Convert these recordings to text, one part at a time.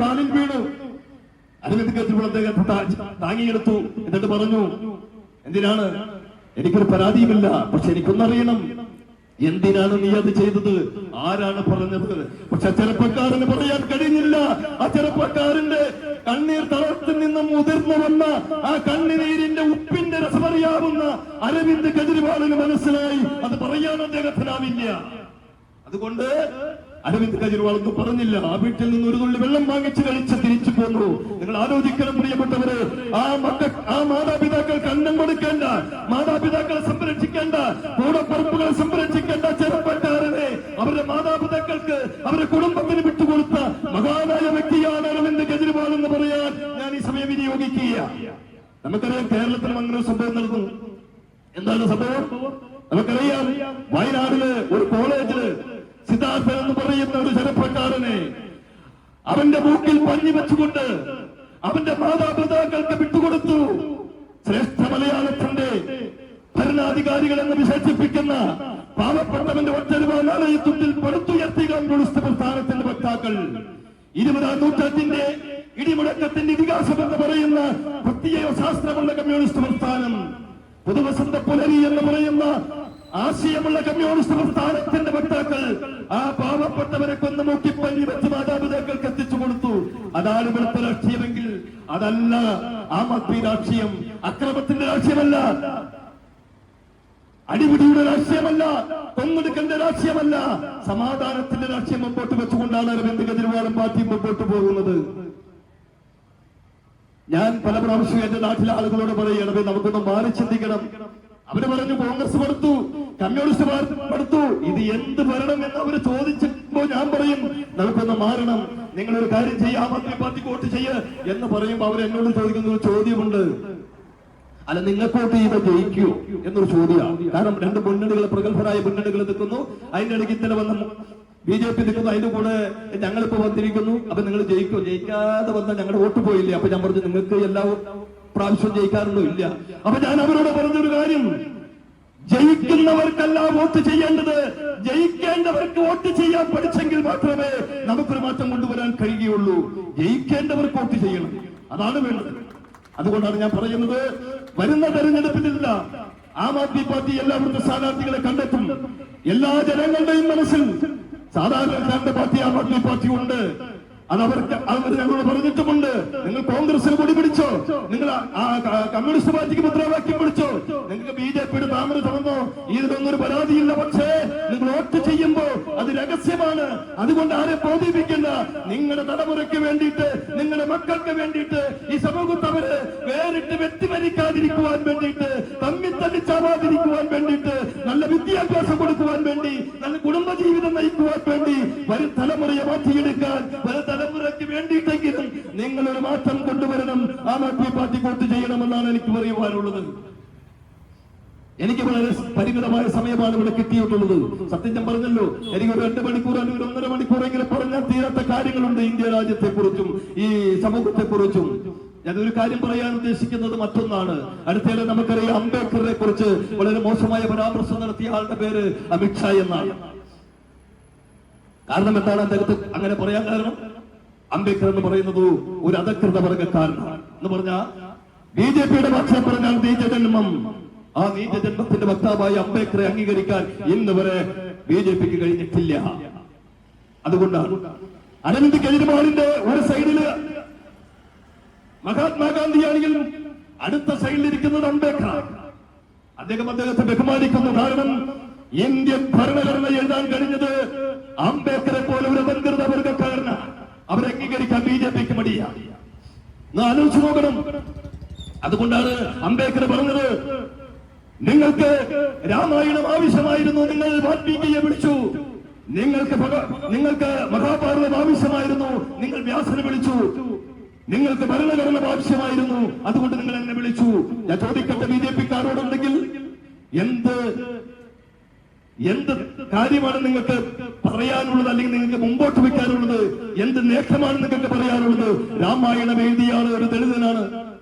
കാലിൽ വീണു. അരവിന്ദ് കെജ്രിവാൾ അദ്ദേഹത്തെ താങ്ങിയെടുത്തു. എന്നിട്ട് പറഞ്ഞു, എന്തിനാണ്? എനിക്കൊരു പരാതിയുമില്ല, പക്ഷെ എനിക്കൊന്നറിയണം, എന്തിനാണ് നീ അത് ചെയ്തത്? ആരാണ് പറഞ്ഞത്? പക്ഷെ ചെറുപ്പക്കാരന് പറയാൻ കഴിഞ്ഞില്ല. ആ ചെറുപ്പക്കാരന്റെ കണ്ണീർ തളത്തിൽ നിന്നും മുതിർന്നു വന്ന ആ കണ്ണുനീരിന്റെ ഉപ്പിന്റെ രസമറിയാവുന്ന അരവിന്ദ് കെജ്രിവാളിന് മനസ്സിലായി അത് പറയാൻ അദ്ദേഹത്തിനാവില്ല. അതുകൊണ്ട് അരവിന്ദ് കെജ്രിവാൾ ഒന്നും പറഞ്ഞില്ല. ആ വീട്ടിൽ നിന്ന് ഒരു തുള്ളി വെള്ളം വാങ്ങിച്ച് കഴിച്ച് തിരിച്ചു പോന്നു. നിങ്ങൾ ആലോചിക്കണം പ്രിയപ്പെട്ടവര്, ആ മാതാപിതാക്കൾക്ക് അന്നം കൊടുക്കേണ്ട, മാതാപിതാക്കളെ സംരക്ഷിക്കേണ്ട, കൂടപ്പറപ്പുകളെ സംരക്ഷിക്കേണ്ട ചെറുപ്പക്കാരനെ അവരുടെ മാതാപിതാക്കൾക്ക് അവരുടെ കുടുംബത്തിന് വിട്ടുകൊടുത്ത മഹാനായ വ്യക്തിയാണ് അരവിന്ദ് കെജ്രിവാൾ എന്ന് പറയാൻ ഞാൻ ഈ സമയം വിനിയോഗിക്കുക. നമുക്കറിയാം കേരളത്തിലും അങ്ങനെ ഒരു സംഭവം നടന്നു. എന്താണ് സംഭവം? നമുക്കറിയാം, വയനാടില് ഒരു കോളേജില് സിദ്ധാർത്ഥൻ എന്ന് പറയുന്ന ഒരു ചെറുപ്പക്കാരനെ അവന്റെ മൂക്കിൽ പഞ്ഞി വെച്ചുകൊണ്ട് അവന്റെ മാതാപിതാക്കൾക്ക് വിട്ടുകൊടുത്തു. ശ്രേഷ്ഠ മലയാളത്തിന്റെ ഭരണാധികാരികൾ എന്ന് വിശേഷിപ്പിക്കുന്ന പാവപ്പെട്ടവന്റെ ഒറ്റരുവാനാലയത്തിൽ പടുത്തുയർത്തിയ കമ്മ്യൂണിസ്റ്റ് പ്രസ്ഥാനത്തിന്റെ വക്താക്കൾ, 20ാം നൂറ്റാണ്ടിന്റെ ഇടിമുഴക്കത്തിന്റെ ഇതിഹാസം എന്ന് പറയുന്ന പ്രത്യയ ശാസ്ത്രമുള്ള കമ്മ്യൂണിസ്റ്റ് പ്രസ്ഥാനം, പുതുവസന്ത പുലരി എന്ന് പറയുന്ന ആശയമുള്ള കമ്മ്യൂണിസ്റ്റ് പ്രസ്ഥാനത്തിന്റെ വക്താക്കൾ ആ പാവപ്പെട്ടവരെ കൊന്നു നോക്കിപ്പള്ളി വെച്ച് മാതാപിതാക്കൾക്ക് എത്തിച്ചു കൊടുത്തു. അതാണ് ഇവിടുത്തെ രാഷ്ട്രീയമെങ്കിൽ അതല്ല ആം ആദ്മി രാഷ്ട്രീയം. അക്രമത്തിന്റെ രാഷ്ട്രീയമല്ല, അടിപിടിയുടെ രാഷ്ട്രീയമല്ല, കൊന്നെടുക്കേണ്ട രാഷ്ട്രീയമല്ല, സമാധാനത്തിന്റെ രാഷ്ട്രീയം മുമ്പോട്ട് വെച്ചുകൊണ്ടാണ് അരവിന്ദ് കെജ്രിവാളും പാർട്ടിയും മുമ്പോട്ട് പോകുന്നത്. ഞാൻ പല പ്രാവശ്യം എന്റെ നാട്ടിലെ ആളുകളോട് പറയണമേ, നമുക്കൊന്ന് മാറി ചിന്തിക്കണം. അവര് പറഞ്ഞു കോൺഗ്രസ് കൊടുത്തു, കമ്മ്യൂണിസ്റ്റ് കൊടുത്തു, ഇത് എന്ത് ഭരണം എന്ന് അവര് ചോദിച്ചപ്പോ ഞാൻ പറയും നമുക്കൊന്ന് മാറണം, നിങ്ങളൊരു കാര്യം ചെയ്യുക, ആം ആദ്മി പാർട്ടിക്ക് വോട്ട് ചെയ്യുക എന്ന് പറയുമ്പോ അവർ എന്നോട് ചോദിക്കുന്ന ഒരു ചോദ്യമുണ്ട്, അല്ല നിങ്ങൾക്ക് വോട്ട് ചെയ്ത് ജയിക്കൂ എന്നൊരു ചോദ്യമാണ്. കാരണം രണ്ട് മുന്നണികൾ, പ്രഗത്ഭരായ മുന്നണികൾ നിൽക്കുന്നു, അതിന്റെ ഇടയ്ക്ക് ഇന്നലെ വന്ന BJP നിൽക്കുന്നു, അതിന്റെ കൂടെ ഞങ്ങളിപ്പോ വന്നിരിക്കുന്നു. അപ്പൊ നിങ്ങൾ ജയിക്കോ? ജയിക്കാതെ വന്നാൽ ഞങ്ങളുടെ വോട്ട് പോയില്ലേ? അപ്പൊ ഞാൻ പറഞ്ഞു നിങ്ങൾക്ക് എല്ലാ പ്രാവശ്യം ജയിക്കാറുണ്ടോ? ഇല്ല. അപ്പൊ ഞാൻ അവരോട് പറഞ്ഞൊരു കാര്യം, ജയിക്കുന്നവർക്കല്ല വോട്ട് ചെയ്യേണ്ടത്, ജയിക്കേണ്ടവർക്ക് വോട്ട് ചെയ്യാൻ പഠിച്ചെങ്കിൽ മാത്രമേ നമുക്കൊരു മാറ്റം കൊണ്ടുവരാൻ കഴിയുകയുള്ളൂ. ജയിക്കേണ്ടവർക്ക് വോട്ട് ചെയ്യണം, അതാണ് വേണ്ടത്. അതുകൊണ്ടാണ് ഞാൻ പറയുന്നത്, വരുന്ന തെരഞ്ഞെടുപ്പിലില്ല ആം ആദ്മി പാർട്ടി എല്ലാവരുടെ സ്ഥാനാർത്ഥികളെ കണ്ടെത്തും. എല്ലാ ജനങ്ങളുടെയും മനസ്സിൽ സാധാരണക്കാരുടെ പാർട്ടി ആം ആദ്മി പാർട്ടി ഉണ്ട്. അത് അവർ ഞങ്ങളോട് പറഞ്ഞിട്ടുമുണ്ട്. നിങ്ങൾ കോൺഗ്രസിന് കൊടി പിടിച്ചോ, നിങ്ങൾ കമ്മ്യൂണിസ്റ്റ് പാർട്ടിക്ക് മുദ്രാവാക്യം പിടിച്ചോ, നിങ്ങൾക്ക് BJPയുടെ താമര തുറന്നോ, ഇതിലൊന്നും ഒരു പരാതിയില്ല. പക്ഷേ നിങ്ങൾ വോട്ട് ചെയ്യുമ്പോ അത് രഹസ്യമാണ്. അതുകൊണ്ട് ആരെ ബോധിപ്പിക്കേണ്ട. നിങ്ങളുടെ തലമുറയ്ക്ക് വേണ്ടിയിട്ട്, നിങ്ങളുടെ മക്കൾക്ക് വേണ്ടിയിട്ട്, ഈ സമൂഹത്തെ അവര് വേറിട്ട് വെട്ടിമരിക്കാതിരിക്കുവാൻ വേണ്ടിയിട്ട്, തമ്മിൽ തല്ലിച്ചാവാതിരിക്കുവാൻ വേണ്ടിയിട്ട്, നല്ല വിദ്യാഭ്യാസം കൊടുക്കുവാൻ വേണ്ടി, നല്ല കുടുംബജീവിതം നയിക്കുവാൻ വേണ്ടി, വരും തലമുറയെ മാറ്റിയെടുക്കാൻ, വരും തലമുറയ്ക്ക് വേണ്ടിയിട്ടെങ്കിലും നിങ്ങളൊരു മാറ്റം കൊണ്ടുവരണം. ആം ആദ്മി പാർട്ടി വോട്ട് ചെയ്യണമെന്നാണ് എനിക്ക് പറയുവാനുള്ളത്. എനിക്ക് വളരെ പരിമിതമായ സമയമാണ് ഇവിടെ കിട്ടിയിട്ടുള്ളത്. സത്യം ഞാൻ പറഞ്ഞല്ലോ, എനിക്ക് ഒരു 2 മണിക്കൂർ അല്ലെങ്കിൽ 1.5 മണിക്കൂറെങ്കിലും പറഞ്ഞാൽ തീരാത്ത കാര്യങ്ങളുണ്ട് ഇന്ത്യ രാജ്യത്തെ കുറിച്ചും ഈ സമൂഹത്തെ കുറിച്ചും. ഞാനൊരു കാര്യം പറയാൻ ഉദ്ദേശിക്കുന്നത് മറ്റൊന്നാണ്. അടുത്തേടെ നമുക്കറിയാം, അംബേദ്കറെ കുറിച്ച് വളരെ മോശമായ പരാമർശം നടത്തിയ ആളുടെ പേര് അമിത്ഷാ എന്നാണ്. കാരണം എന്താണ് അദ്ദേഹത്തെ അങ്ങനെ പറയാൻ കാരണം? അംബേദ്കർ എന്ന് പറയുന്നത് ഒരു അധകൃത വർഗക്കാരനാണ് എന്ന് പറഞ്ഞാൽ BJPയുടെ പക്ഷം പറഞ്ഞാൽ നീചജന്മം. ആ നീചജന്മത്തിന്റെ വക്താവായ അംബേദ്കറെ അംഗീകരിക്കാൻ ഇന്ന് വരെ BJPക്ക് കഴിഞ്ഞിട്ടില്ല. അതുകൊണ്ടാണ് അരവിന്ദ് കെജ്രിവാളിന്റെ ഒരു സൈഡില് മഹാത്മാഗാന്ധിയാണെങ്കിൽ അടുത്ത സൈഡിലിരിക്കുന്നത് അംബേദ്കർ. അദ്ദേഹത്തെ ബഹുമാനിക്കുന്നു. കാരണം ഇന്ത്യൻ ഭരണഘടന എഴുതാൻ കഴിഞ്ഞത് അംബേദ്കറെ പോലെ ഒരു അധകൃത വർഗക്കാരനാണ്. അവരെ അംഗീകരിക്കാൻ BJPക്ക് മടിയാണ്. ആലോചിച്ചു നോക്കണം. അതുകൊണ്ടാണ് അംബേദ്കർ പറഞ്ഞത്, നിങ്ങൾക്ക് രാമായണം ആവശ്യമായിരുന്നു, നിങ്ങൾ വാൽമീകിയെ വിളിച്ചു. നിങ്ങൾക്ക് മഹാഭാരതം ആവശ്യമായിരുന്നു, നിങ്ങൾ വ്യാസനെ വിളിച്ചു. നിങ്ങൾക്ക് ഭരണഘടന ആവശ്യമായിരുന്നു, അതുകൊണ്ട് നിങ്ങൾ എന്നെ വിളിച്ചു. ഞാൻ ചോദിക്കട്ടെ, BJPക്കാരോടുണ്ടെങ്കിൽ എന്ത് കാര്യമാണ് നിങ്ങൾക്ക് പറയാനുള്ളത്? അല്ലെങ്കിൽ നിങ്ങൾക്ക് മുമ്പോട്ട് വെക്കാനുള്ളത്? എന്ത് നേട്ടമാണ് നിങ്ങൾക്ക് പറയാനുള്ളത്? രാമായണം എഴുതിയാണ് ഒരു ദളിതനാണ്,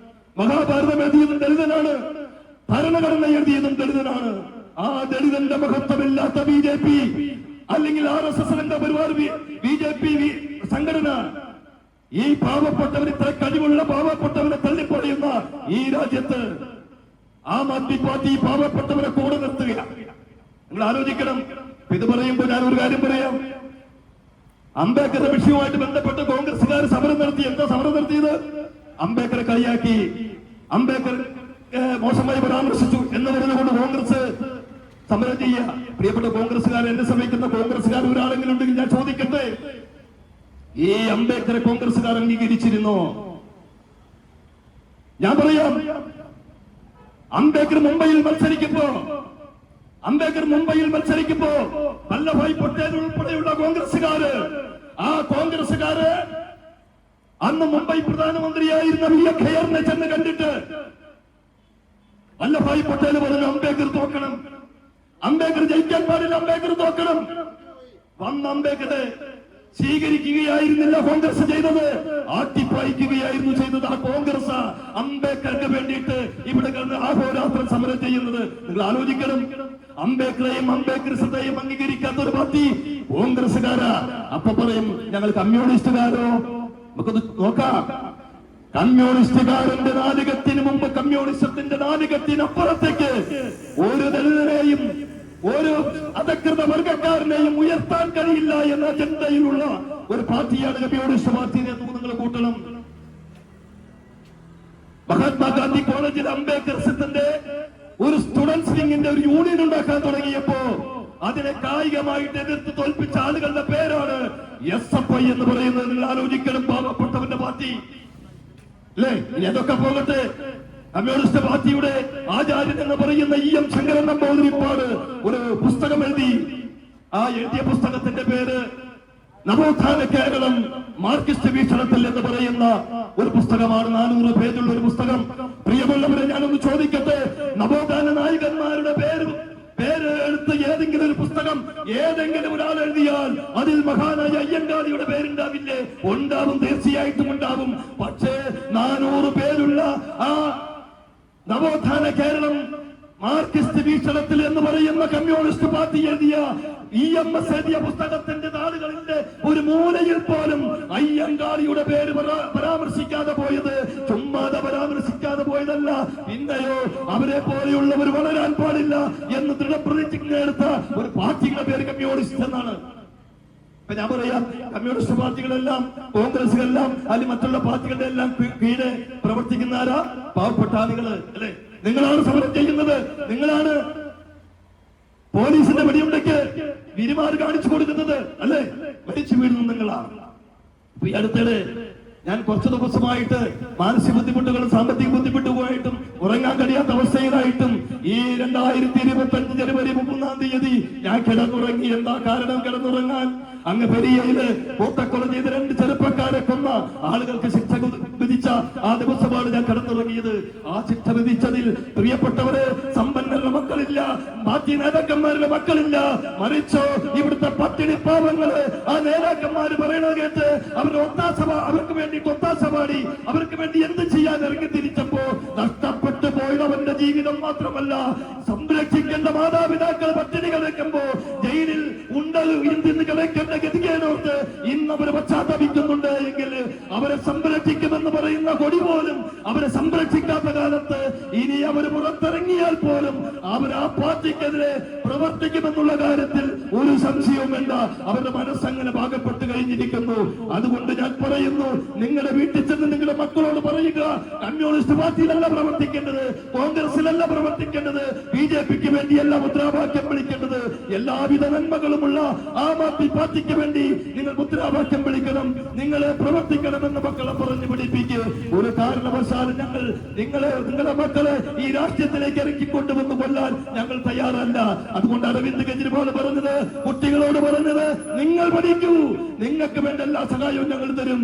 മഹാഭാരതം എഴുതിയതും ദളിതനാണ്, ഭരണഘടന എഴുതിയതും ദളിതനാണ്. ആ ദളിതന്റെ മഹത്വമില്ലാത്ത BJP അല്ലെങ്കിൽ RSS പരിവാർ BJP സംഘടന ഈ പാവപ്പെട്ടവർ, ഇത്ര കഴിവുള്ള പാവപ്പെട്ടവരെ തള്ളിപ്പറയുന്ന ഈ രാജ്യത്ത് ആം ആദ്മി പാർട്ടി പാവപ്പെട്ടവരെ കൂടെ നിർത്തുകയാണ്. നിങ്ങൾ ആലോചിക്കണം. ഇത് പറയുമ്പോൾ ഞാൻ ഒരു കാര്യം പറയാം. അംബേദ്കർ വിഷയവുമായിട്ട് ബന്ധപ്പെട്ട് കോൺഗ്രസുകാർ സമരം നടത്തി. എന്താ സമരം നടത്തിയത്? അംബേദ്കറെ കളിയാക്കി, അംബേദ്കർ മോശമായി പരാമർശിച്ചു എന്ന് പറഞ്ഞുകൊണ്ട് കോൺഗ്രസ് സമരം ചെയ്യുക. പ്രിയപ്പെട്ട കോൺഗ്രസുകാർ, എന്നെ സമയിക്കുന്ന കോൺഗ്രസുകാർ ഒരാളെങ്കിലും ഉണ്ടെങ്കിൽ ഞാൻ ചോദിക്കട്ടെ, ഈ അംബേദ്കറെ കോൺഗ്രസുകാർ അംഗീകരിച്ചിരുന്നോ? ഞാൻ പറയാം, അംബേദ്കർ മുംബൈയിൽ മത്സരിക്കുമ്പോ വല്ലഭായ് പട്ടേൽ ഉൾപ്പെടെയുള്ള കോൺഗ്രസുകാര്, ആ കോൺഗ്രസുകാര് അന്ന് മുംബൈ പ്രധാനമന്ത്രിയായിരുന്ന വി എ ഖേറിനെ ചെന്ന് കണ്ടിട്ട് വല്ലഭായ് പട്ടേൽ പറഞ്ഞു അംബേദ്കർ തോക്കണം, അംബേദ്കർ ജയിക്കാൻ പാടില്ല, അംബേദ്കർ തോക്കണം. വന്ന് അംബേദ്കറെ സ്വീകരിക്കുകയായിരുന്നില്ല കോൺഗ്രസ് ചെയ്തത്, ആട്ടിപ്പായിക്കുകയായിരുന്നു ചെയ്തത്. ആ കോൺഗ്രസ് അംബേദ്കർക്ക് വേണ്ടിയിട്ട് ഇവിടെ കിടന്ന് ആഹോരാത്രം സമരം ചെയ്യുന്നത്. നിങ്ങൾ ആലോചിക്കണം. അംബേദ്കറെയും അംബേദ്കറിസത്തെയും അംഗീകരിക്കാത്ത ഒരു പാർട്ടി കോൺഗ്രസുകാരാ. അപ്പൊ പറയും ഞങ്ങൾ കമ്മ്യൂണിസ്റ്റുകാരോ? നമുക്കത് നോക്കാം. കമ്മ്യൂണിസ്റ്റുകാരന്റെ നാലികത്തിന് മുമ്പ് കമ്മ്യൂണിസത്തിന്റെ നാലികത്തിനപ്പുറത്തേക്ക് ഒരു ദളിതനെയും ഒരു അധകൃത വർഗക്കാരനെയും ഉയർത്താൻ കഴിയില്ല എന്ന അജണ്ടയിലുള്ള ഒരു പാർട്ടിയാണ് കമ്മ്യൂണിസ്റ്റ് പാർട്ടി എന്ന് നിങ്ങൾ കൂട്ടണം. മഹാത്മാഗാന്ധി കോളേജിൽ അംബേദ്കറിസത്തിന്റെ ഒരു സ്റ്റുഡൻസ് വിങ്ങിന്റെ ഒരു യൂണിയൻ ഉണ്ടാക്കാൻ തുടങ്ങിയപ്പോ അതിനെ കായികമായിട്ട് എതിർത്ത് തോൽപ്പിച്ച ആളുകളുടെ പേരാണ് SFI എന്ന് പറയുന്നത്. നിങ്ങൾ ആലോചിക്കണം. പാവപ്പെട്ടവന്റെ പാർട്ടി അല്ലേ? ഇനി അതൊക്കെ പോകട്ടെ. കമ്മ്യൂണിസ്റ്റ് പാർട്ടിയുടെ ആചാര്യൻ എന്ന് പറയുന്ന EM ശങ്കരൻ നമ്പൂതിരിപ്പാട് ഒരു പുസ്തകം എഴുതി. ആ എഴുതിയ പുസ്തകത്തിന്റെ പേര് നവോത്ഥാന കേരളം മാർക്സിസ്റ്റ് വീക്ഷണത്തിൽ എന്ന് പറയുന്ന ഒരു പുസ്തകമാണ്. 400 പേജുള്ള ഒരു പുസ്തകം. പ്രിയമുള്ളവരെ, ഞാനൊന്ന് ചോദിക്കട്ടെ, നവോത്ഥാന നായകന്മാരുടെ പേര് എടുത്ത് ഏതെങ്കിലും ഒരു പുസ്തകം ഏതെങ്കിലും ഒരാൾ എഴുതിയാൽ അതിൽ മഹാനായ അയ്യങ്കാളിയുടെ പേരുണ്ടാവില്ലേ? ഉണ്ടാവും, തീർച്ചയായിട്ടും ഉണ്ടാവും. പക്ഷേ 400 പേരുള്ള ആ നവോത്ഥാന കേരളം മാർക്സിസ്റ്റ് വീക്ഷണത്തിൽ എന്ന് പറയുന്ന കമ്മ്യൂണിസ്റ്റ് പാർട്ടി എഴുതിയ EMS എഴുതിയ പുസ്തകത്തിന്റെ താളുകളിന്റെ ഒരു മൂലയിൽ പോലും അയ്യങ്കാളിയുടെ പേര് പരാമർശിക്കാതെ പോയത് ചുമ്മാതെ പരാമർശിക്കാതെ പോയതല്ല. പിന്നെയോ അവരെ പോലെയുള്ളവർ വളരാൻ പാടില്ല എന്ന് ദൃഢപ്രതിജ്ഞ എടുത്ത ഒരു പാർട്ടിയുടെ പേര് കമ്മ്യൂണിസ്റ്റ് എന്നാണ്. ഇപ്പൊ ഞാൻ പറയാം, കമ്മ്യൂണിസ്റ്റ് പാർട്ടികളെല്ലാം കോൺഗ്രസുകളെല്ലാം അല്ലെങ്കിൽ മറ്റുള്ള പാർട്ടികളുടെ എല്ലാം കീഴെ പ്രവർത്തിക്കുന്ന ആരാ? പാവപ്പെട്ട ആളുകള് അല്ലെ? നിങ്ങളാണ് സമരം ചെയ്യുന്നത്. നിങ്ങളാണ് പോലീസിന്റെ വെടിയുണ്ടയ്ക്ക് വിരിമാറ് കാണിച്ചു കൊടുക്കുന്നത് അല്ലെ? മരിച്ചു വീഴുന്നത് നിങ്ങളാണ്. ഇപ്പൊ ഈ അടുത്തിടെ ഞാൻ കുറച്ചു ദിവസമായിട്ട് മാനസിക ബുദ്ധിമുട്ടുകളും സാമ്പത്തിക ബുദ്ധിമുട്ടുമായിട്ടും ഉറങ്ങാൻ കഴിയാത്ത അവസ്ഥയിലായിട്ടും ഈ 2025 ജനുവരി 30-ാം തീയതി ഞാൻ കിടന്നുറങ്ങി. എന്താ കാരണം കിടന്നുറങ്ങാൻ? അങ്ങ് പെരിയയില് കൂട്ടക്കൊല ചെയ്ത് 2 ചെറുപ്പക്കാരെ കൊന്ന ആളുകൾക്ക് ശിക്ഷ വിധിച്ച ആ ദിവസമാണ് ഞാൻ കിടന്നുറങ്ങിയത്. ആ ശിക്ഷ വിധിച്ചതിൽ പ്രിയപ്പെട്ടവരെ, സമ്പന്നരുടെ മക്കളില്ല, പാർട്ടി നേതാക്കന്മാരുടെ മക്കളില്ല, മറിച്ചോ ഇവിടുത്തെ പട്ടിണി പാവങ്ങള് ആ നേതാക്കന്മാര് പറയണത് കേട്ട് അവർക്ക് വേണ്ടി ഒത്താശ പാടി അവർക്ക് വേണ്ടി എന്ത് ചെയ്യാൻ ഇറങ്ങി തിരിച്ചപ്പോ നഷ്ടപ്പെട്ടു പോയവന്റെ ജീവിതം മാത്രമല്ല, സംരക്ഷിക്കേണ്ട മാതാപിതാക്കൾ പട്ടിണി കിടക്കുമ്പോ ജയിലിൽ ഇന്ത്യന്ന് കിടക്കേണ്ട ഗതികേടോർത്ത് ഇന്ന് അവർ പശ്ചാത്തപിക്കുന്നുണ്ട് എങ്കിൽ അവരെ സംരക്ഷിക്കുമെന്ന് പറയുന്ന കൊടി പോലും അവരെ സംരക്ഷിക്കാത്ത കാലത്ത് ഇനി അവർ പുറത്തിറങ്ങിയാൽ പോലും അവർ ആ പാർട്ടിക്കെതിരെ പ്രവർത്തിക്കുമെന്നുള്ള കാര്യത്തിൽ ഒരു സംശയവും വേണ്ട. അവരുടെ മനസ്സങ്ങനെ ഭാഗപ്പെട്ട് കഴിഞ്ഞിരിക്കുന്നു. അതുകൊണ്ട് ഞാൻ പറയുന്നു, നിങ്ങളുടെ വീട്ടിൽ ചെന്ന് നിങ്ങളുടെ മക്കളോട് പറയുക, കമ്മ്യൂണിസ്റ്റ് പാർട്ടിയിലല്ല പ്രവർത്തിക്കേണ്ടത്, കോൺഗ്രസിലല്ല പ്രവർത്തിക്കേണ്ടത്, BJPക്ക് വേണ്ടിയല്ല മുദ്രാവാക്യം വിളിക്കേണ്ടത്. എല്ലാവിധ നന്മകളുമുള്ള ആം ആദ്മി പാർട്ടിക്ക് വേണ്ടി നിങ്ങൾ മുദ്രാവാക്യം വിളിക്കണം, നിങ്ങളെ പ്രവർത്തിക്കണമെന്ന് മക്കളെ പറഞ്ഞു പിടിപ്പിക്കുക. ഒരു കാരണവശാലും നിങ്ങളുടെ മക്കളെ ഈ രാഷ്ട്രീയത്തിലേക്ക് ഇറക്കിക്കൊണ്ടുവന്ന് കൊല്ലാൻ ഞങ്ങൾ തയ്യാറല്ല. അതുകൊണ്ട് അരവിന്ദ് കെജ്രിവാൾ പറഞ്ഞത്, കുട്ടികളോട് പറഞ്ഞത്, നിങ്ങൾ പഠിക്കൂ, നിങ്ങൾക്ക് വേണ്ട എല്ലാ സഹായവും ഞങ്ങൾ തരും.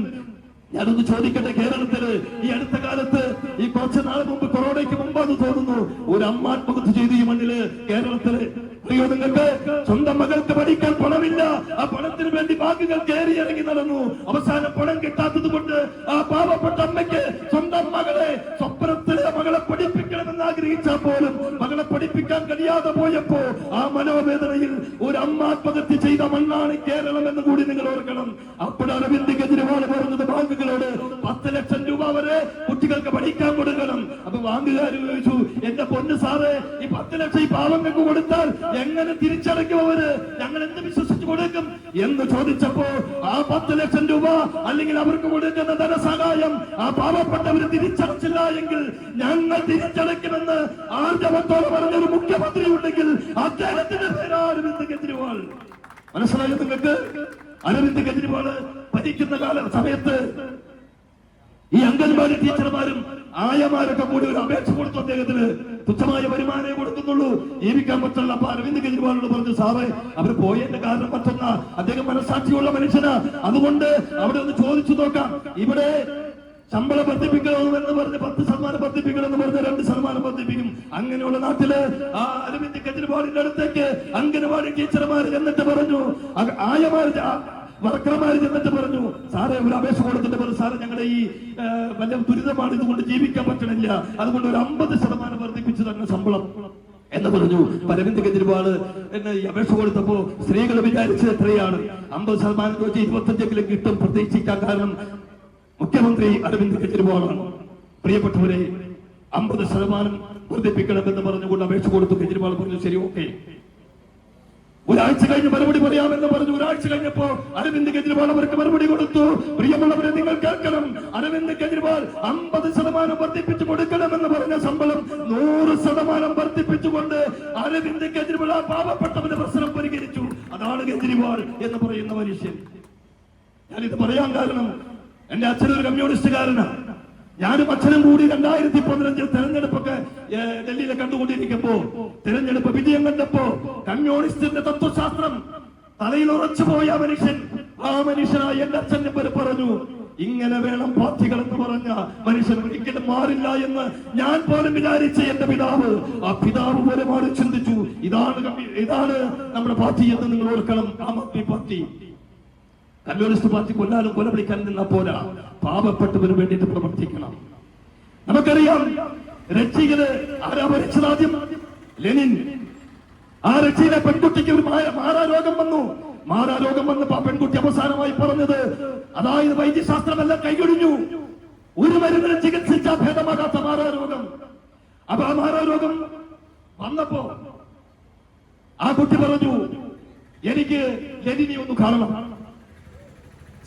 ഞാനൊന്ന് ചോദിക്കട്ടെ, കേരളത്തില് ഈ അടുത്ത കാലത്ത് ഈ കുറച്ച് നാൾ മുമ്പ് കൊറോണയ്ക്ക് മുമ്പാന്ന് തോന്നുന്നു ഒരു അമ്മ ആത്മഹത്യ ചെയ്തു ഈ മണ്ണില് കേരളത്തില്. അറിയോ നിങ്ങൾക്ക്? സ്വന്തം മകൾക്ക് പഠിക്കാൻ പണമില്ല, ആ പണത്തിന് വേണ്ടി ബാങ്കുകൾ കയറി ഇറങ്ങി നടന്നു. അവസാനം പണം കിട്ടാത്തത് കൊണ്ട് ആ പാവപ്പെട്ട അമ്മയ്ക്ക് സ്വന്തം മകളെ സ്വപ്നത്തിലെ മകളെ പഠിപ്പിക്കണമെന്ന് ആഗ്രഹിച്ചാൽ പോലും മകളെ പഠിപ്പിക്കാൻ കഴിയാതെ പോയപ്പോ ആ മനോവേദനയിൽ ഒരു അമ്മ ആത്മഹത്യ ചെയ്ത മണ്ണാണ് കേരളം എന്ന് കൂടി നിങ്ങൾ ഓർക്കണം. അപ്പോൾ അരവിന്ദ് കെജ്രിവാൾ പറഞ്ഞത് ബാങ്കുകളോട് ലക്ഷം രൂപ വരെ കുട്ടികൾക്ക് പഠിക്കാൻ കൊടുക്കണം. അപ്പൊ വാങ്ങുകാർ ചോദിച്ചു, എന്റെ പൊന്ന് സാറേ, ഈ 10 ലക്ഷം ഈ പാവങ്ങൾക്ക് കൊടുത്താൽ എങ്ങനെ തിരിച്ചടയ്ക്കും അവര്? ഞങ്ങൾ എന്ത് വിശ്വസിച്ച് കൊടുക്കും എന്ന് ചോദിച്ചപ്പോ ആ 10 ലക്ഷം രൂപ അല്ലെങ്കിൽ അവർക്ക് കൊടുക്കുന്ന ധനസഹായം ആ പാവപ്പെട്ടവര് തിരിച്ചടച്ചില്ല എങ്കിൽ ഞങ്ങൾ തിരിച്ചടയ്ക്കുമെന്ന് ആർജവത്തോടെ പറഞ്ഞൊരു മുഖ്യമന്ത്രി ഉണ്ടെങ്കിൽ അദ്ദേഹത്തിന്റെ പേര് അരവിന്ദ് കെജ്രിവാൾ. മനസ്സിലായോ നിങ്ങൾക്ക്? അരവിന്ദ് കെജ്രിവാൾ ഭരിക്കുന്ന സമയത്ത് ഈ അംഗൻവാടി ടീച്ചർമാരും ആയമാരൊക്കെ കൂടി ഒരു അപേക്ഷ കൊടുത്തു. അദ്ദേഹത്തിന് തുച്ഛമായ വരുമാനമേ കൊടുക്കുന്നുള്ളൂ, ജീവിക്കാൻ പറ്റുള്ള. അപ്പൊ അരവിന്ദ് കെജ്രിവാളിനോട് പറഞ്ഞു, സാറേ അവർ പോയതിന്റെ കാരണം മറ്റൊന്ന, അദ്ദേഹം മനസാക്ഷിയുള്ള മനുഷ്യനാ, അതുകൊണ്ട് അവിടെ ഒന്ന് ചോദിച്ചു നോക്കാം. ഇവിടെ ശമ്പളം വർദ്ധിപ്പിക്കണമെന്ന് പറഞ്ഞ് 10% വർദ്ധിപ്പിക്കണമെന്ന് പറഞ്ഞ് 2% വർദ്ധിപ്പിക്കും. അങ്ങനെയുള്ള നാട്ടില് ആ അരവിന്ദ് കെജ്രിവാളിന്റെ അടുത്തേക്ക് അംഗൻവാടി ടീച്ചർമാർ എന്നിട്ട് പറഞ്ഞു, ആയമാര് വർക്കർമാർ ചെന്നിട്ട് പറഞ്ഞു, സാറേ ഒരു അപേക്ഷ കൊടുത്തിട്ട് പറഞ്ഞു, സാറേ ഞങ്ങളുടെ ഈ വലിയ ദുരിതമാണ്, ഇതുകൊണ്ട് ജീവിക്കാൻ പറ്റണില്ല, അതുകൊണ്ട് ഒരു 50% വർദ്ധിപ്പിച്ചു തന്നെ ശമ്പളം എന്ന് പറഞ്ഞു. അരവിന്ദ് കെജ്രിവാള് എന്നെ ഈ അപേക്ഷ കൊടുത്തപ്പോ സ്ത്രീകൾ വിചാരിച്ചത് എത്രയാണ്? 50% വെച്ച് 25 കിട്ടും പ്രതീക്ഷിക്കാൻ. കാരണം മുഖ്യമന്ത്രി അരവിന്ദ് കെജ്രിവാളാണ്. പ്രിയപ്പെട്ടവരെ, 50% വർദ്ധിപ്പിക്കണമെന്ന് പറഞ്ഞുകൊണ്ട് അപേക്ഷ കൊടുത്തു. കെജ്രിവാൾ പറഞ്ഞു, ശരി, ഓക്കെ, ഒരാഴ്ച കഴിഞ്ഞ് മറുപടി പറയാമെന്ന് പറഞ്ഞു. ഒരാഴ്ച കഴിഞ്ഞപ്പോ അരവിന്ദ് കെജ്രിവാൾ അവർക്ക് മറുപടി കൊടുത്തു. പ്രിയമുള്ളവരെ, നിങ്ങൾ കേൾക്കണം, അരവിന്ദ് കെജ്രിവാൾ 50% വർദ്ധിപ്പിച്ചു കൊടുക്കണമെന്ന് പറഞ്ഞ ശമ്പളം 100% വർദ്ധിപ്പിച്ചുകൊണ്ട് അരവിന്ദ് കെജ്രിവാൾ ആ പാവപ്പെട്ടവന്റെ പ്രശ്നം പരിഹരിച്ചു. അതാണ് കെജ്രിവാൾ എന്ന് പറയുന്ന മനുഷ്യൻ. ഞാനിത് പറയാൻ കാരണം, എന്റെ അച്ഛനൊരു കമ്മ്യൂണിസ്റ്റുകാരനാണ്. ഞാനും അച്ഛനും കൂടി 2015 തെരഞ്ഞെടുപ്പൊക്കെ ഡൽഹിയിലെ കണ്ടുകൊണ്ടിരിക്കുമ്പോ തെരഞ്ഞെടുപ്പ് വിജയം കണ്ടപ്പോ കമ്മ്യൂണിസ്റ്റിന്റെ തത്വശാസ്ത്രം തലയിൽ ഉറച്ചുപോയ മനുഷ്യൻ, ആ മനുഷ്യനായി എന്റെ അച്ഛനെ പേര് പറഞ്ഞു, ഇങ്ങനെ വേണം പാർട്ടികൾ എന്ന് പറഞ്ഞ മനുഷ്യൻ ഒരിക്കലും മാറില്ല എന്ന് ഞാൻ പോലും വിചാരിച്ച എന്റെ പിതാവ്, ആ പിതാവ് പോലെ മാറി ചിന്തിച്ചു. ഇതാണ് നമ്മുടെ പാർട്ടി എന്ന് നിങ്ങൾ ഓർക്കണം. Aam Aadmi party. Communist party കൊല്ലാനും കൊല വിളിക്കാൻ നിന്ന പോരാ, പാവപ്പെട്ടവന് വേണ്ടിയിട്ട് പ്രവർത്തിക്കണം. നമുക്കറിയാം, റഷ്യയില് ആരാ ഭരിച്ചതാദ്യം? ലെനിൻ. ആ റഷ്യയിലെ പെൺകുട്ടിക്ക് ഒരു മാറാരോഗം വന്നു. മാറാരോഗം വന്നപ്പോ ആ പെൺകുട്ടി അവസാനമായി പറഞ്ഞത്, അതായത് വൈദ്യശാസ്ത്രമെല്ലാം കൈകൊഴിഞ്ഞു, ഒരു മരുന്നിനെ ചികിത്സിച്ചാൽ ഭേദമാകാത്ത മാറാരോഗം. അപ്പൊ ആ മാറാരോഗം വന്നപ്പോ ആ കുട്ടി പറഞ്ഞു, എനിക്ക് ലെനിനെ ഒന്ന് കാണണം.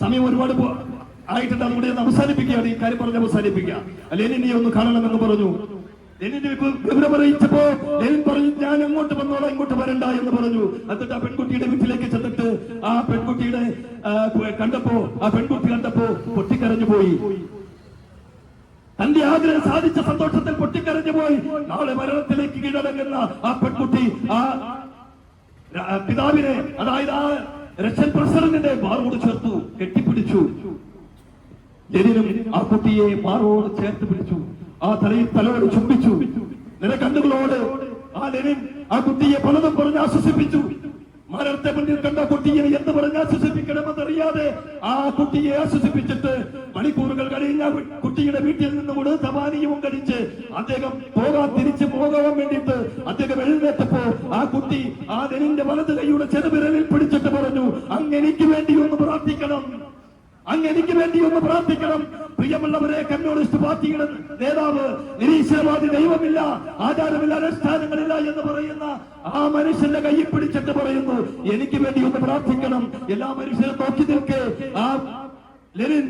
സമയം ഒരുപാട് ആയിട്ടുണ്ട്, അതുകൊണ്ട് ഞാൻ അവസാനിപ്പിക്കുകയാണ്, ഈ കാര്യം പറഞ്ഞ് അവസാനിപ്പിക്കുക. ലെനിനെ ഒന്ന് കാണണമെന്ന് പറഞ്ഞു. ലെനിനെ വിവരം അറിയിച്ചപ്പോ ലെനിൻ പറഞ്ഞു, ഞാൻ അങ്ങോട്ട് വന്നോളാം, ഇങ്ങോട്ട് വരണ്ട എന്ന് പറഞ്ഞു. എന്നിട്ട് ആ പെൺകുട്ടിയുടെ വീട്ടിലേക്ക് ചെന്നിട്ട് ആ പെൺകുട്ടിയുടെ കണ്ടപ്പോ പൊട്ടിക്കരഞ്ഞു പോയി. തന്റെ ആഗ്രഹം സാധിച്ച സന്തോഷത്തിൽ പൊട്ടിക്കരഞ്ഞു പോയി. നാളെ മരണത്തിലേക്ക് കീഴടങ്ങുന്ന ആ പെൺകുട്ടി ആ പിതാവിനെ, അതായത് ആ റഷ്യൻ പ്രസിഡന്റിന്റെ മാറോട് ചേർത്തു കെട്ടിപ്പിടിച്ചു. ലെനിനും ആ കുട്ടിയെ മാറോട് ചേർത്ത് പിടിച്ചു, ആ തലയോട് ചുംബിച്ചു. നിലക്കണ്ണുകളോട് ആ ലെനിൻ ആ കുട്ടിയെ പലതും പറഞ്ഞ് ആശ്വസിപ്പിച്ചു. മരണത്തെ മുന്നിൽ കണ്ട കുട്ടിയെ എന്ത് പറഞ്ഞ് ആശ്വസിപ്പിക്കണമെന്നറിയാതെ ആ കുട്ടിയെ ആശ്വസിപ്പിച്ചിട്ട് മണിക്കൂറുകൾ കഴിഞ്ഞ കുട്ടിയുടെ വീട്ടിൽ നിന്ന് കൊടുത്ത പാനീയവും കഴിച്ച് അദ്ദേഹം തിരിച്ചു പോകാൻ വേണ്ടിയിട്ട് അദ്ദേഹം എഴുന്നേറ്റപ്പോ ആ കുട്ടി ആ ലെനിന്റെ വലത് കൈയുടെ ചെറുവിരലിൽ പിടിച്ചിട്ട് പറഞ്ഞു, അങ്ങെനിക്ക് വേണ്ടി ഒന്ന് പ്രാർത്ഥിക്കണം, അങ്ങെനിക്ക് വേണ്ടി ഒന്ന് പ്രാർത്ഥിക്കണം. പ്രിയമുള്ളവരെ, കമ്മ്യൂണിസ്റ്റ് പാർട്ടിയുടെ നേതാവ് നിരീശ്വരവാദി, ദൈവമില്ല, ആചാരമില്ല, അനുഷ്ഠാനങ്ങളില്ല എന്ന് പറയുന്ന ആ മനുഷ്യന്റെ കൈയിൽ പിടിച്ചിട്ട് പറയുന്നു, എനിക്ക് വേണ്ടി ഒന്ന് പ്രാർത്ഥിക്കണം. എല്ലാ മനുഷ്യരും നോക്കി നിൽക്കെ ആ ലെനിൻ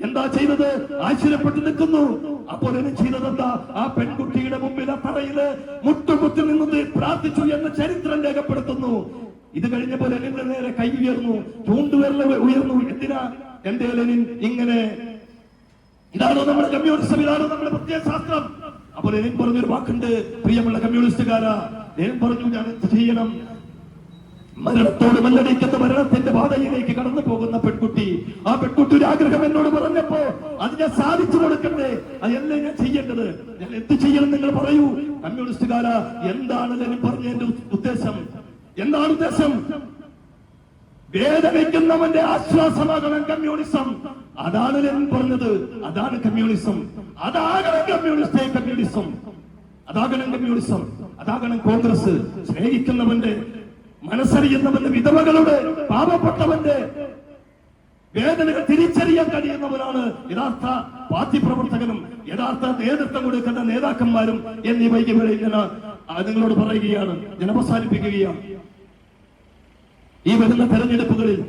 എന്താ ചെയ്തത്? ആശ്ചര്യപ്പെട്ട് നിൽക്കുന്നു. അപ്പോൾ ലെനിൻ ചെയ്തതെന്താ? ആ പെൺകുട്ടിയുടെ മുമ്പിൽ ആ തറയില് മുട്ടുകുത്തി നിന്ന് പ്രാർത്ഥിച്ചു എന്ന് ചരിത്രം രേഖപ്പെടുത്തുന്നു. ഇത് കഴിഞ്ഞപ്പോൾ ലെനിന്റെ നേരെ കൈ ഉയർന്നു, ചൂണ്ടുവിരൽ ഉയർന്നു. എന്തിനാ എന്റെ ലെനിൻ ഇങ്ങനെ? ഇതാണോ നമ്മുടെ കമ്മ്യൂണിസം? ഇതാണോ നമ്മുടെ പ്രത്യയശാസ്ത്രം? അപ്പോൾ ലെനിൻ പറഞ്ഞൊരു വാക്കുണ്ട്, പ്രിയമുള്ള കമ്മ്യൂണിസ്റ്റുകാരാ. ലെനിൻ പറഞ്ഞു, ഞാൻ എന്ത് ചെയ്യണം? മരണത്തോട് മല്ലടിക്കുന്ന മരണത്തിന്റെ പാതയിലേക്ക് കടന്നു പോകുന്ന പെൺകുട്ടി, ആ പെൺകുട്ടി ഒരു ആഗ്രഹം എന്നോട് പറഞ്ഞപ്പോ അത് ഞാൻ സാധിച്ചു കൊടുക്കണ്ടേ? അതല്ലേ ഞാൻ ചെയ്യേണ്ടത്? ഞാൻ എന്ത് ചെയ്യണം നിങ്ങൾ പറയൂ. കമ്മ്യൂണിസ്റ്റുകാരാ, എന്താണ് ലെനിൻ പറഞ്ഞതിന്റെ ഉദ്ദേശം? എന്താണ് ഉദ്ദേശം? വേദനിക്കുന്നവന്റെ ആശ്വാസമാകണം കമ്മ്യൂണിസം. അതാണ് ലെനിൻ പറഞ്ഞത്. അതാണ് കമ്മ്യൂണിസം. അതാകണം കമ്മ്യൂണിസം. അതാകണം കമ്മ്യൂണിസം. അതാകണം കോൺഗ്രസ്. സ്നേഹിക്കുന്നവന്റെ, മനസ്സറിയുന്നവന്റെ, വിധവകളുടെ, പാവപ്പെട്ടവന്റെ, വേദനകൾ തിരിച്ചറിയാൻ കഴിയുന്നവരാണ് യഥാർത്ഥ പാർട്ടി പ്രവർത്തകനും യഥാർത്ഥ നേതൃത്വം കൊടുക്കുന്ന നേതാക്കന്മാരും എന്നീ വൈകിവേളയിൽ ഞാൻ നിങ്ങളോട് പറയുകയാണ്. ഞാൻ അവസാനിപ്പിക്കുകയാണ്. ഈ വരുന്ന തെരഞ്ഞെടുപ്പുകളിൽ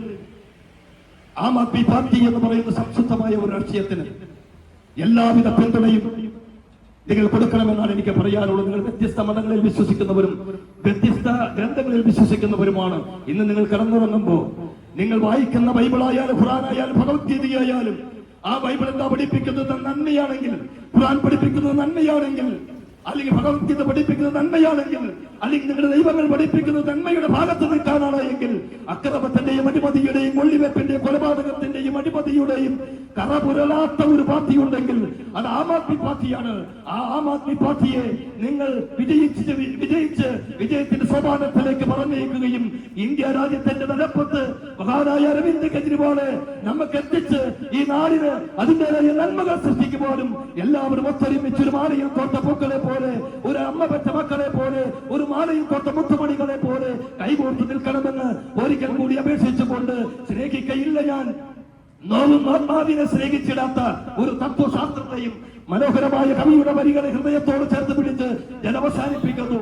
ആം ആദ്മി പാർട്ടി എന്ന് പറയുന്ന സംശുദ്ധമായ ഒരു രാഷ്ട്രീയത്തിന് എല്ലാവിധ പിന്തുണയും നിങ്ങൾ കൊടുക്കണമെന്നാണ് എനിക്ക് പറയാനുള്ളത്. നിങ്ങൾ വ്യത്യസ്ത മതങ്ങളിൽ വിശ്വസിക്കുന്നവരും വ്യത്യസ്ത ഗ്രന്ഥങ്ങളിൽ വിശ്വസിക്കുന്നവരുമാണ്. ഇന്ന് നിങ്ങൾ കടന്നുറങ്ങുമ്പോ നിങ്ങൾ വായിക്കുന്ന ബൈബിളായാലും ഖുർആനായാലും ഭഗവത്ഗീതയായാലും ആ ബൈബിൾ എന്താ പഠിപ്പിക്കുന്നത് നന്മയാണെങ്കിൽ, ഖുർആൻ പഠിപ്പിക്കുന്നത് നന്മയാണെങ്കിൽ, അല്ലെങ്കിൽ ഭഗവത്ഗീത പഠിപ്പിക്കുന്നത് നന്മയാണെങ്കിൽ, അല്ലെങ്കിൽ നിങ്ങളുടെ ദൈവങ്ങൾ പഠിപ്പിക്കുന്നത് നന്മയുടെ ഭാഗത്ത് നിൽക്കാനാണ് എങ്കിൽ അക്രമത്തിന്റെയും അഴിമതിയുടെയും കൊള്ളിവെപ്പിന്റെയും കൊലപാതകത്തിന്റെയും അഴിമതിയുടെയും കറപുരളാത്ത ഒരു പാർട്ടി ഉണ്ടെങ്കിൽ അത് ആം ആദ്മി പാർട്ടിയാണ്. ആ ആം ആദ്മി പാർട്ടിയെ നിങ്ങൾ വിജയത്തിന്റെ സോപാനത്തിലേക്ക് പറഞ്ഞേക്കുകയും ഇന്ത്യ രാജ്യത്തിന്റെ നിലപ്പത്ത് മഹാനായ അരവിന്ദ് കെജ്രിവാള് നമുക്ക് എത്തിച്ച് ഈ നാടിന് അതിന്റേതായ നന്മകൾ സൃഷ്ടിക്കുമ്പോഴും എല്ലാവരും ഒത്തൊരുമിച്ച് ഒരു മാലയിൽ കോട്ട പൂക്കളെ പോലെ, ഒരു അമ്മ പെറ്റ മക്കളെ പോലെ, ഒരു മാലയിൽ കോട്ട മുത്തുമണികളെ പോലെ കൈകോർത്ത് നിൽക്കണമെന്ന് ഒരിക്കൽ കൂടി അപേക്ഷിച്ചുകൊണ്ട് സ്നേഹിക്കയില്ല ഞാൻ നോവും ആത്മാവിനെ സ്നേഹിച്ചിടാത്ത ഒരു തത്വശാസ്ത്രത്തെയും മനോഹരമായ കവിയുടെ വരികളെ ഹൃദയത്തോട് ചേർത്ത് പിടിച്ച് ഞാൻ അവസാനിപ്പിക്കുന്നു.